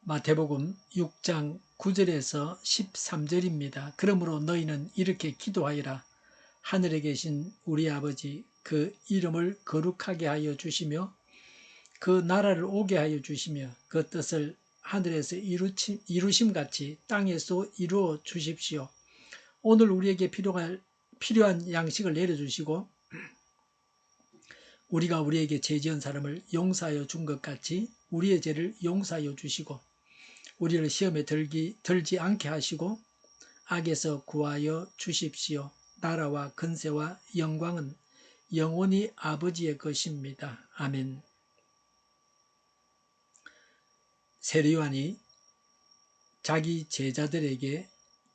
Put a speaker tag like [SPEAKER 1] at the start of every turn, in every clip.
[SPEAKER 1] 마태복음 6장 9절에서 13절입니다. 그러므로 너희는 이렇게 기도하여라. 하늘에 계신 우리 아버지, 그 이름을 거룩하게 하여 주시며 그 나라를 오게 하여 주시며 그 뜻을 하늘에서 이루심같이 땅에서 이루어 주십시오. 오늘 우리에게 필요한 양식을 내려주시고 우리가 우리에게 죄 지은 사람을 용서하여 준 것 같이 우리의 죄를 용서하여 주시고 우리를 시험에 들지 않게 하시고 악에서 구하여 주십시오. 나라와 근세와 영광은 영원히 아버지의 것입니다. 아멘. 세례 요한이 자기 제자들에게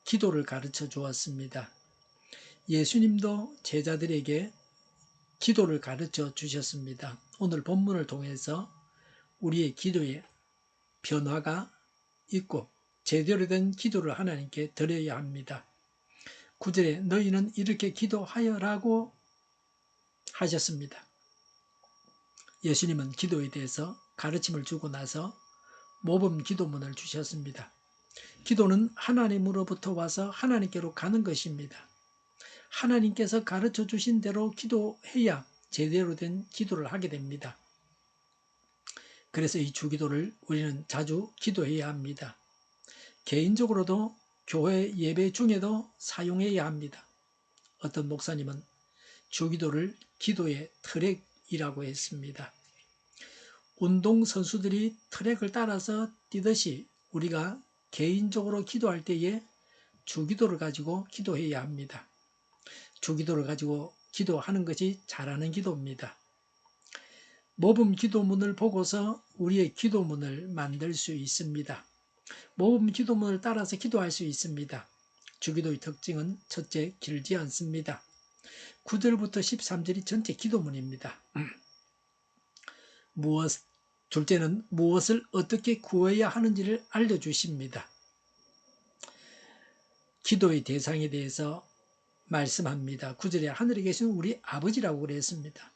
[SPEAKER 1] 기도를 가르쳐 주었습니다. 예수님도 제자들에게 기도를 가르쳐 주셨습니다. 오늘 본문을 통해서 우리의 기도에 변화가 있고 제대로 된 기도를 하나님께 드려야 합니다. 9절에 너희는 이렇게 기도하여라고 하셨습니다. 예수님은 기도에 대해서 가르침을 주고 나서 모범 기도문을 주셨습니다. 기도는 하나님으로부터 와서 하나님께로 가는 것입니다. 하나님께서 가르쳐 주신 대로 기도해야 제대로 된 기도를 하게 됩니다. 그래서 이 주기도를 우리는 자주 기도해야 합니다. 개인적으로도 교회 예배 중에도 사용해야 합니다. 어떤 목사님은 주기도를 기도의 트랙이라고 했습니다. 운동선수들이 트랙을 따라서 뛰듯이 우리가 개인적으로 기도할 때에 주기도를 가지고 기도해야 합니다. 주기도를 가지고 기도하는 것이 잘하는 기도입니다. 모범 기도문을 보고서 우리의 기도문을 만들 수 있습니다. 모범 기도문을 따라서 기도할 수 있습니다. 주기도의 특징은 첫째, 길지 않습니다. 9절부터 13절이 전체 기도문입니다. 둘째는 무엇을 어떻게 구해야 하는지를 알려주십니다. 기도의 대상에 대해서 말씀합니다. 9절에 하늘에 계신 우리 아버지라고 그랬습니다.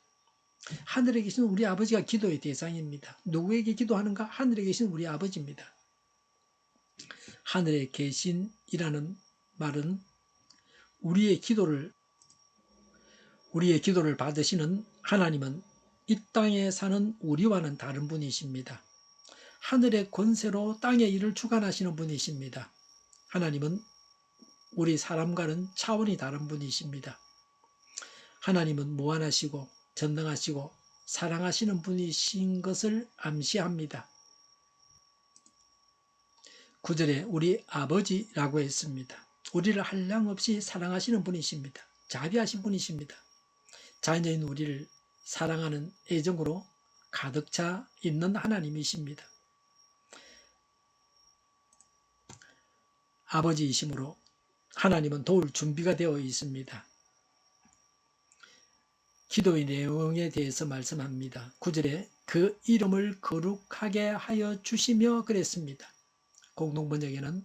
[SPEAKER 1] 하늘에 계신 우리 아버지가 기도의 대상입니다. 누구에게 기도하는가? 하늘에 계신 우리 아버지입니다. 하늘에 계신이라는 말은 우리의 기도를 받으시는 하나님은 이 땅에 사는 우리와는 다른 분이십니다. 하늘의 권세로 땅의 일을 주관하시는 분이십니다. 하나님은 우리 사람과는 차원이 다른 분이십니다. 하나님은 무한하시고 전능하시고 사랑하시는 분이신 것을 암시합니다. 9절에 우리 아버지라고 했습니다. 우리를 한량없이 사랑하시는 분이십니다. 자비하신 분이십니다. 자녀인 우리를 사랑하는 애정으로 가득 차 있는 하나님이십니다. 아버지이심으로 하나님은 도울 준비가 되어 있습니다. 기도의 내용에 대해서 말씀합니다. 9절에 그 이름을 거룩하게 하여 주시며 그랬습니다. 공동번역에는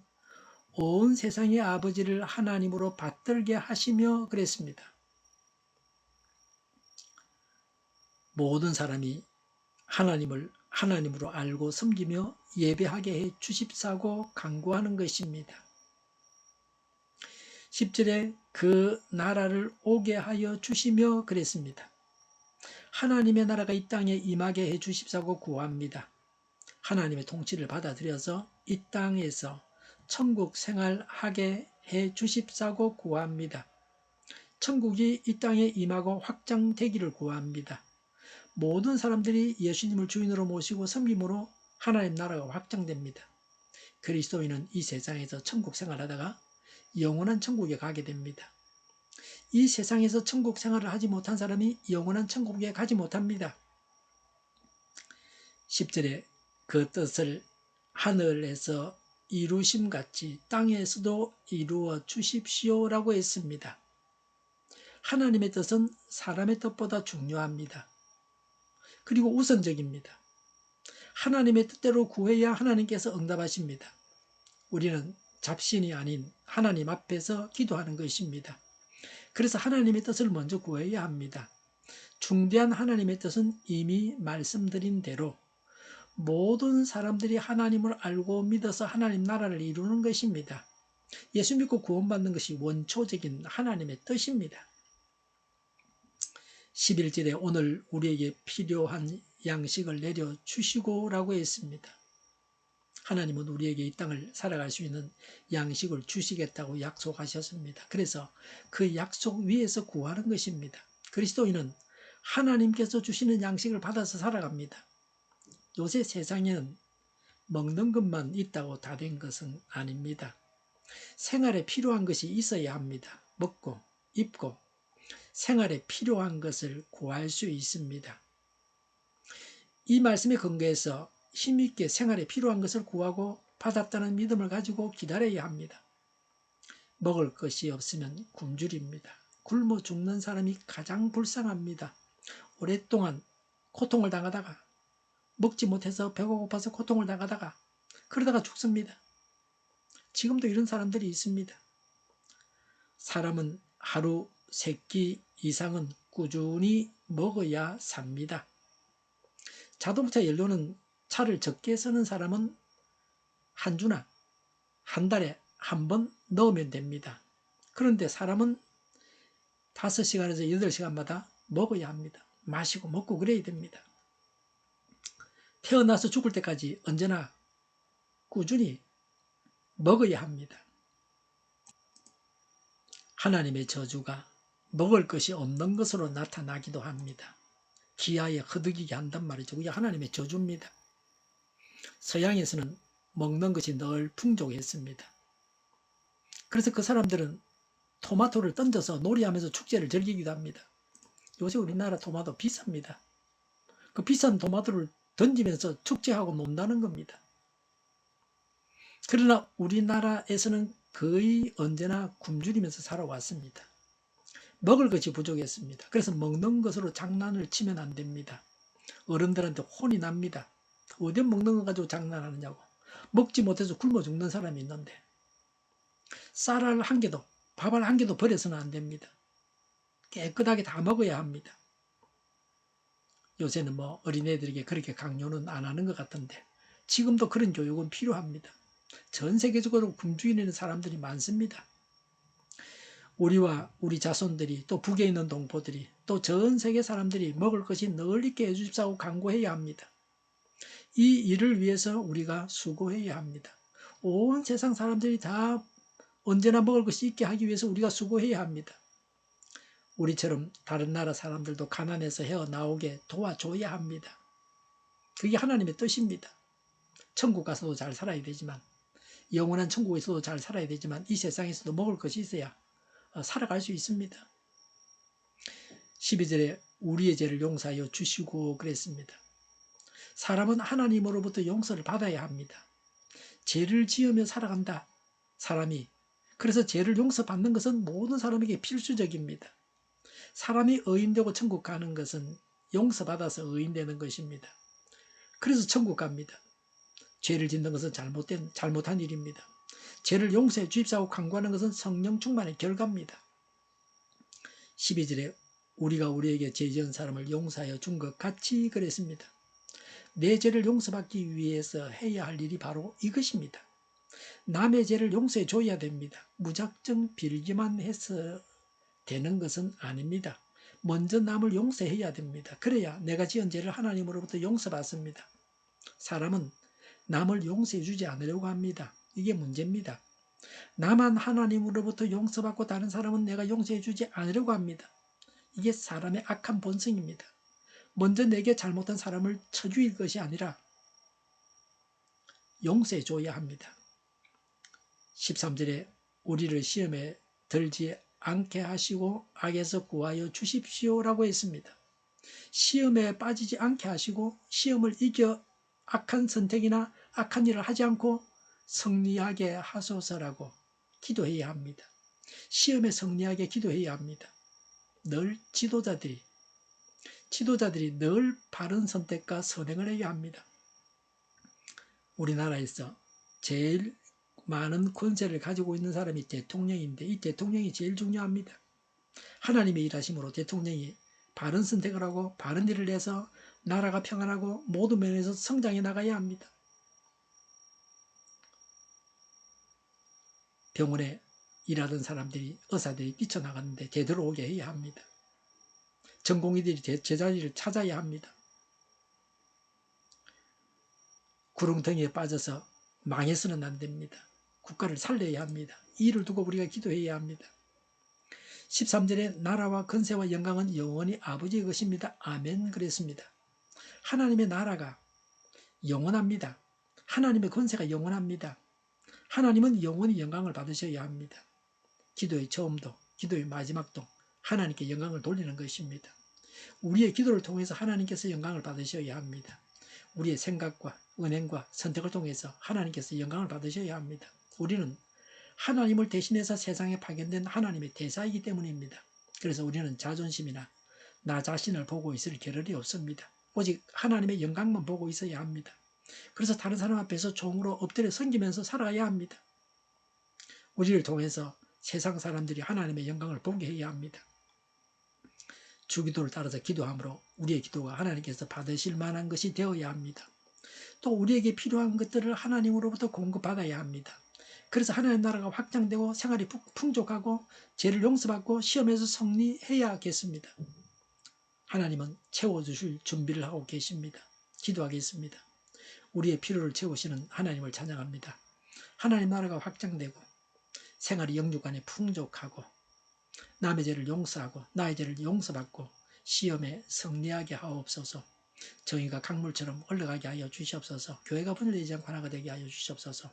[SPEAKER 1] 온 세상의 아버지를 하나님으로 받들게 하시며 그랬습니다. 모든 사람이 하나님을 하나님으로 알고 섬기며 예배하게 해 주십사고 간구하는 것입니다. 10절에 그 나라를 오게 하여 주시며 그랬습니다. 하나님의 나라가 이 땅에 임하게 해 주십사고 구합니다. 하나님의 통치를 받아들여서 이 땅에서 천국 생활하게 해 주십사고 구합니다. 천국이 이 땅에 임하고 확장되기를 구합니다. 모든 사람들이 예수님을 주인으로 모시고 섬김으로 하나님 나라가 확장됩니다. 그리스도인은 이 세상에서 천국 생활하다가 영원한 천국에 가게 됩니다. 이 세상에서 천국 생활을 하지 못한 사람이 영원한 천국에 가지 못합니다. 10절에 그 뜻을 하늘에서 이루심같이 땅에서도 이루어 주십시오라고 했습니다. 하나님의 뜻은 사람의 뜻보다 중요합니다. 그리고 우선적입니다. 하나님의 뜻대로 구해야 하나님께서 응답하십니다. 우리는 잡신이 아닌 하나님 앞에서 기도하는 것입니다. 그래서 하나님의 뜻을 먼저 구해야 합니다. 중대한 하나님의 뜻은 이미 말씀드린 대로 모든 사람들이 하나님을 알고 믿어서 하나님 나라를 이루는 것입니다. 예수 믿고 구원받는 것이 원초적인 하나님의 뜻입니다. 11절에 오늘 우리에게 필요한 양식을 내려주시고 라고 했습니다. 하나님은 우리에게 이 땅을 살아갈 수 있는 양식을 주시겠다고 약속하셨습니다. 그래서 그 약속 위에서 구하는 것입니다. 그리스도인은 하나님께서 주시는 양식을 받아서 살아갑니다. 요새 세상에는 먹는 것만 있다고 다 된 것은 아닙니다. 생활에 필요한 것이 있어야 합니다. 먹고 입고 생활에 필요한 것을 구할 수 있습니다. 이 말씀에 근거해서 힘있게 생활에 필요한 것을 구하고 받았다는 믿음을 가지고 기다려야 합니다. 먹을 것이 없으면 굶주립니다. 굶어 죽는 사람이 가장 불쌍합니다. 오랫동안 고통을 당하다가 먹지 못해서 배가 고파서 고통을 당하다가 그러다가 죽습니다. 지금도 이런 사람들이 있습니다. 사람은 하루 3끼 이상은 꾸준히 먹어야 삽니다. 자동차 연료는 차를 적게 쓰는 사람은 한 주나 한 달에 한 번 넣으면 됩니다. 그런데 사람은 5시간에서 8시간마다 먹어야 합니다. 마시고 먹고 그래야 됩니다. 태어나서 죽을 때까지 언제나 꾸준히 먹어야 합니다. 하나님의 저주가 먹을 것이 없는 것으로 나타나기도 합니다. 기아에 허덕이게 한단 말이죠. 그게 하나님의 저주입니다. 서양에서는 먹는 것이 늘 풍족했습니다. 그래서 그 사람들은 토마토를 던져서 놀이하면서 축제를 즐기기도 합니다. 요새 우리나라 토마토 비쌉니다. 그 비싼 토마토를 던지면서 축제하고 논다는 겁니다. 그러나 우리나라에서는 거의 언제나 굶주리면서 살아왔습니다. 먹을 것이 부족했습니다. 그래서 먹는 것으로 장난을 치면 안 됩니다. 어른들한테 혼이 납니다. 어디 먹는 거 가지고 장난하느냐고. 먹지 못해서 굶어 죽는 사람이 있는데 쌀알 한 개도 밥알 한 개도 버려서는 안 됩니다. 깨끗하게 다 먹어야 합니다. 요새는 뭐 어린애들에게 그렇게 강요는 안 하는 것 같은데 지금도 그런 교육은 필요합니다. 전 세계적으로 굶주리는 사람들이 많습니다. 우리와 우리 자손들이 또 북에 있는 동포들이 또 전 세계 사람들이 먹을 것이 늘 있게 해주십사고 간구해야 합니다. 이 일을 위해서 우리가 수고해야 합니다. 온 세상 사람들이 다 언제나 먹을 것이 있게 하기 위해서 우리가 수고해야 합니다. 우리처럼 다른 나라 사람들도 가난해서 헤어나오게 도와줘야 합니다. 그게 하나님의 뜻입니다. 천국 가서도 잘 살아야 되지만 영원한 천국에서도 잘 살아야 되지만 이 세상에서도 먹을 것이 있어야 살아갈 수 있습니다. 12절에 우리의 죄를 용서하여 주시고 그랬습니다. 사람은 하나님으로부터 용서를 받아야 합니다. 죄를 지으며 살아간다. 사람이. 그래서 죄를 용서받는 것은 모든 사람에게 필수적입니다. 사람이 의인되고 천국 가는 것은 용서받아서 의인되는 것입니다. 그래서 천국 갑니다. 죄를 짓는 것은 잘못한 일입니다. 죄를 용서해 주십사고 간구하는 것은 성령 충만의 결과입니다. 12절에 우리가 우리에게 죄 지은 사람을 용서하여 준 것 같이 그랬습니다. 내 죄를 용서받기 위해서 해야 할 일이 바로 이것입니다. 남의 죄를 용서해 줘야 됩니다. 무작정 빌기만 해서 되는 것은 아닙니다. 먼저 남을 용서해야 됩니다. 그래야 내가 지은 죄를 하나님으로부터 용서받습니다. 사람은 남을 용서해 주지 않으려고 합니다. 이게 문제입니다. 나만 하나님으로부터 용서받고 다른 사람은 내가 용서해 주지 않으려고 합니다. 이게 사람의 악한 본성입니다. 먼저 내게 잘못한 사람을 쳐주일 것이 아니라 용서해 줘야 합니다. 13절에 우리를 시험에 들지 않게 하시고 악에서 구하여 주십시오라고 했습니다. 시험에 빠지지 않게 하시고 시험을 이겨 악한 선택이나 악한 일을 하지 않고 승리하게 하소서라고 기도해야 합니다. 시험에 승리하게 기도해야 합니다. 늘 지도자들이 늘 바른 선택과 선행을 해야 합니다. 우리나라에서 제일 많은 권세를 가지고 있는 사람이 대통령인데 이 대통령이 제일 중요합니다. 하나님의 일하심으로 대통령이 바른 선택을 하고 바른 일을 해서 나라가 평안하고 모든 면에서 성장해 나가야 합니다. 병원에 일하던 사람들이, 의사들이 뛰쳐나갔는데 제대로 오게 해야 합니다. 전공의들이 제자리를 찾아야 합니다. 구렁텅이에 빠져서 망해서는 안 됩니다. 국가를 살려야 합니다. 이를 두고 우리가 기도해야 합니다. 13절에 나라와 권세와 영광은 영원히 아버지의 것입니다. 아멘 그랬습니다. 하나님의 나라가 영원합니다. 하나님의 권세가 영원합니다. 하나님은 영원히 영광을 받으셔야 합니다. 기도의 처음도 기도의 마지막도 하나님께 영광을 돌리는 것입니다. 우리의 기도를 통해서 하나님께서 영광을 받으셔야 합니다. 우리의 생각과 은행과 선택을 통해서 하나님께서 영광을 받으셔야 합니다. 우리는 하나님을 대신해서 세상에 파견된 하나님의 대사이기 때문입니다. 그래서 우리는 자존심이나 나 자신을 보고 있을 겨를이 없습니다. 오직 하나님의 영광만 보고 있어야 합니다. 그래서 다른 사람 앞에서 종으로 엎드려 섬기면서 살아야 합니다. 우리를 통해서 세상 사람들이 하나님의 영광을 보게 해야 합니다. 주기도를 따라서 기도함으로 우리의 기도가 하나님께서 받으실 만한 것이 되어야 합니다. 또 우리에게 필요한 것들을 하나님으로부터 공급받아야 합니다. 그래서 하나님 나라가 확장되고 생활이 풍족하고 죄를 용서받고 시험에서 승리해야겠습니다. 하나님은 채워주실 준비를 하고 계십니다. 기도하겠습니다. 우리의 필요를 채우시는 하나님을 찬양합니다. 하나님 나라가 확장되고 생활이 영육간에 풍족하고 남의 죄를 용서하고 나의 죄를 용서받고 시험에 승리하게 하옵소서. 정의가 강물처럼 흘러가게 하여 주시옵소서. 교회가 분열되지 않고 하나가 되게 하여 주시옵소서.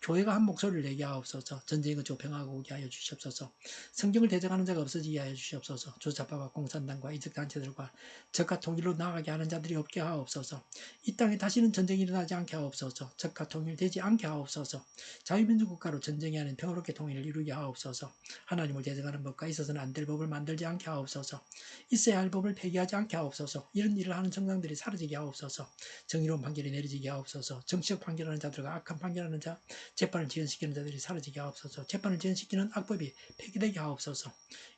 [SPEAKER 1] 교회가 한 목소리를 내게 하옵소서. 전쟁의 그조 평화가 오게 하여 주시옵소서. 성경을 대적하는 자가 없어지게 하여 주시옵소서. 조사파와 공산당과 이적단체들과 적과 통일로 나아가게 하는 자들이 없게 하옵소서. 이 땅에 다시는 전쟁이 일어나지 않게 하옵소서. 적과 통일되지 않게 하옵소서. 자유민주국가로 전쟁이 아닌 평화롭게 통일을 이루게 하옵소서. 하나님을 대적하는 법과 있어서는 안 될 법을 만들지 않게 하옵소서. 있어야 할 법을 폐기하지 않게 하옵소서. 이런 일을 하는 정당들이 사라지게 하옵소서. 정의로운 판결이 내려지게 하옵소서. 정치적 판결하는 자들과 악한 판결하는 자, 재판을 지연시키는 자들이 사라지게 하옵소서. 재판을 지연시키는 악법이 폐기되게 하옵소서.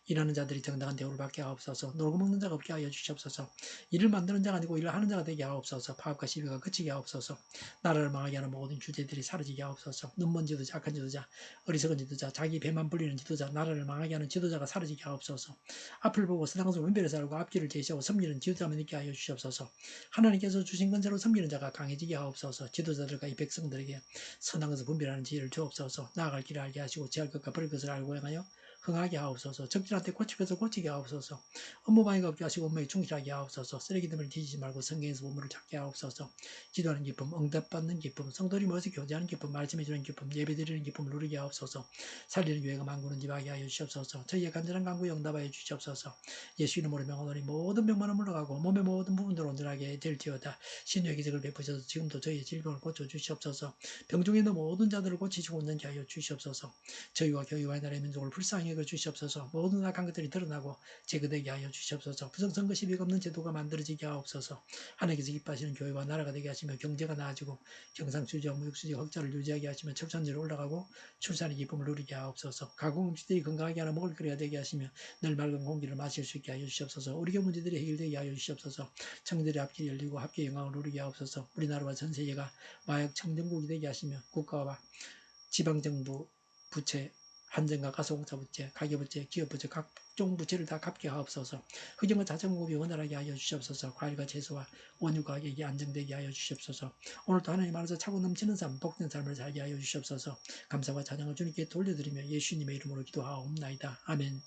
[SPEAKER 1] 일하는 자들이 정당한 대우를 받게 하옵소서. 놀고 먹는 자가 없게 하여 주시옵소서. 일을 만드는 자가 아니고 일을 하는 자가 되게 하옵소서. 파업과 시비가 그치게 하옵소서. 나라를 망하게 하는 모든 주제들이 사라지게 하옵소서. 눈먼 지도자, 악한 지도자, 어리석은 지도자, 자기 배만 불리는 지도자, 나라를 망하게 하는 지도자가 사라지게 하옵소서. 앞을 보고 세상에서 분별해서 알고 앞길을 제시하고 섬기는 지도자만 있게 하여 주시옵소서. 하나님께서 주신 건세로 섬기는 자가 강해지게 하옵소서. 지도자들과 이 백성들에게 선한 것을 분별하는 지혜를 주옵소서. 나아갈 길을 알게 하시고 지할 것과 버릴 것을 알고 행하여 흥하게 하옵소서. 적진한테 고칠 것을 고치게 하옵소서. 업무방해가 없게 하시고 업무에 충실하게 하옵소서. 쓰레기들을 뒤지지 말고 성경에서 보물을 찾게 하옵소서. 기도하는 기쁨, 응답받는 기쁨, 성도들이 모여서 교제하는 기쁨, 말씀해 주는 기쁨, 예배드리는 기쁨을 누리게 하옵소서. 살리는 교회가 만구는 집하게 하여 주시옵소서. 저희의 간절한 간구에 응답하여 주시옵소서. 예수 이름으로 명하노니 모든 병만은 물러가고 몸의 모든 부분들을 온전하게 될지어다. 신유의 기적을 베푸셔서 지금도 저희의 질병을 고쳐 주시옵소서. 병중에 있는 모든 자들을 고치시고 온전케 하여 주시옵소서. 저희와 교회와 나라의 민족을 불쌍히 여겨 주시옵소서. 모든 악한 것들이 드러나고 제거되게 하여 주시옵소서. 부정선거 시비가 없는 제도가 만들어지게 하옵소서. 하나님께서 기뻐하시는 교회와 나라가 되게 하시며 경제가 나아지고 경상수지와 무역수지 흑자를 유지하게 하시며 첩산지를 올라가고 출산의 기쁨을 누리게 하옵소서. 가공음식들이 건강하게 하나 먹을거리가 되게 하시며 늘 맑은 공기를 마실 수 있게 하여 주시옵소서. 우리 교 문제들이 해결되게 하여 주시옵소서. 청년들의 앞길이 열리고 합계 영광을 누리게 하옵소서. 우리나라와 전 세계가 마약 청정국이 되게 하시며 국가와 지방정부 부채, 한정과 가소공사 부채, 가계부채, 기업부채, 각종 부채를 다 갚게 하옵소서. 흑연과 자전거비 원활하게 하여 주시옵소서. 과일과 채소와 원유 가격이 안정되게 하여 주시옵소서. 오늘도 하나님 안에서 차고 넘치는 삶, 복된 삶을 살게 하여 주시옵소서. 감사와 찬양을 주님께 돌려드리며 예수님의 이름으로 기도하옵나이다. 아멘.